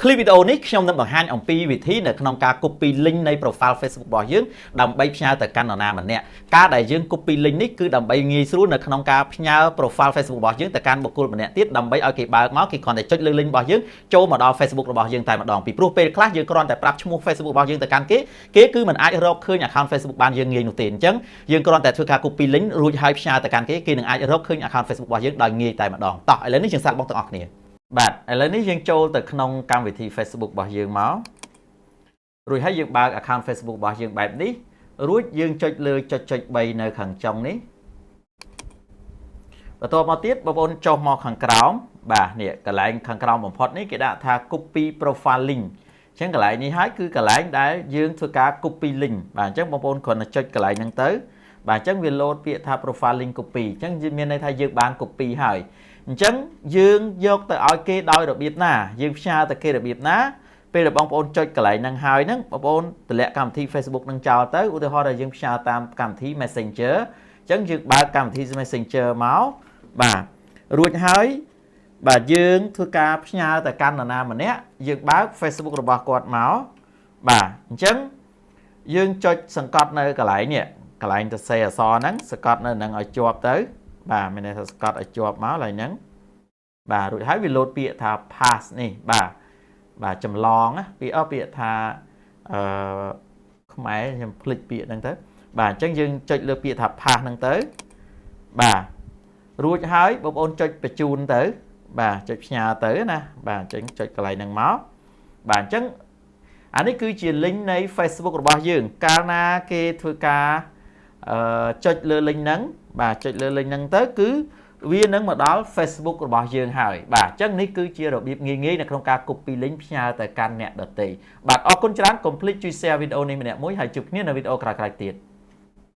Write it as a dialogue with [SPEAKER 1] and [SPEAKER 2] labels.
[SPEAKER 1] clip video នេះខ្ញុំនឹងបង្ហាញអំពីវិធីនៅក្នុងការ copy link នៃ profile Facebook របស់យើងដើម្បីផ្ញើទៅកាន់នរណាម្នាក់ការដែលយើង copy link នេះគឺដើម្បីងាយស្រួលនៅក្នុងការផ្ញើ profile Facebook របស់យើងទៅកាន់បុគ្គលម្នាក់ទៀតដើម្បីឲ្យគេបើកមកគេគ្រាន់តែចុចលើ link របស់យើងចូលមកដល់ Facebook របស់យើងតែម្ដងពីព្រោះពេលខ្លះយើងគ្រាន់តែប្រាប់ឈ្មោះ Facebook របស់យើងទៅកាន់គេគឺមិនអាចរកឃើញ account Facebook បានយើងងាយនោះទេអញ្ចឹងយើងគ្រាន់តែធ្វើការ copy link រួចហើយផ្ញើទៅកាន់គេនឹងអាចរកឃើញ account Facebook របស់យើងដោយងាយតែម្ដងតោះឥឡូវនេះយើងសាកបងទាំងអស់គ្នាបាទឥឡូវនេះយើងចូលទៅក្នុងកម្មវិធី Facebook របស់យើងមករួចហើយយើងបើក account Facebook របស់យើងបែបនេះរួចយើងចុចលើចុច3នៅខាងចុងនេះបន្ទាប់មកទៀតបងប្អូនចុះមកខាងក្រោមបាទនេះកន្លែងខាងក្រោមបំផុតនេះគេដាក់ថា copy profile link អញ្ចឹងកន្លែងនេះហើយគឺកន្លែងដែលយើងធ្វើការ copy link បាទអញ្ចឹងបងប្អូនគ្រាន់តែចុចកន្លែងហ្នឹងទៅបាទអញ្ចឹងវា load ពាក្យថា profile link copy អញ្ចឹងមានន័យថាយើងបាន copy ហើយអញ្ចឹងយើងយកទៅឲ្យគេដោយរបៀបណាយើងផ្ញើទៅគេរបៀបណាពេលដែលបងប្អូនចុចកន្លែងហ្នឹងហើយហ្នឹងបងប្អូនតម្លាក់កម្មវិធី Facebook នឹងចោលទៅឧទាហរណ៍ថាយើងផ្ញើតាមកម្មវិធី Messenger អញ្ចឹងយើងបើកកម្មវិធី Messenger មកបាទរួចហើយបាទយើងធ្វើការផ្ញើទៅកាន់នរណាម្នាក់យើងបើក Facebook របស់គាត់មកបាទអញ្ចឹងយើងចុចសង្កត់នៅកន្លែងនេះកន្លែងទៅសេអក្សរហ្នឹងសង្កត់នៅនឹងឲ្យជាប់ទៅបាទមានន័យថាសង្កត់ឲ្យជាប់មកឡើយហ្នឹងបាទរួចហើយវា load ពាក្យថា pass នេះបាទចម្លងពាក្យថាខ្មែរខ្ញុំភ្លេចពាក្យហ្នឹងទៅបាទអញ្ចឹងយើងចុចលើពាក្យថា pass ហ្នឹងទៅបាទរួចហើយបងប្អូនចុចបញ្ជូនទៅបាទចុចផ្ញើទៅណាបាទអញ្ចឹងចុចកន្លែងហ្នឹងមកបាទអញ្ចឹងអានេះគឺជា link នៃ Facebook របស់យើងកាលណាគេធ្វើការចុចលើ link ហ្នឹងបាទចុចលើ link ហ្នឹងទៅគឺវានឹងមកដល់ Facebook របស់យើងហើយបាទអញ្ចឹងនេះគឺជារបៀបងាយៗនៅក្នុងការ copy link ផ្ញើទៅកាន់អ្នកដទៃបាទអរគុណច្រើនកុំភ្លេចជួយ share វីដេអូនេះម្នាក់មួយហើយជួបគ្នានៅវីដេអូក្រោយៗទៀត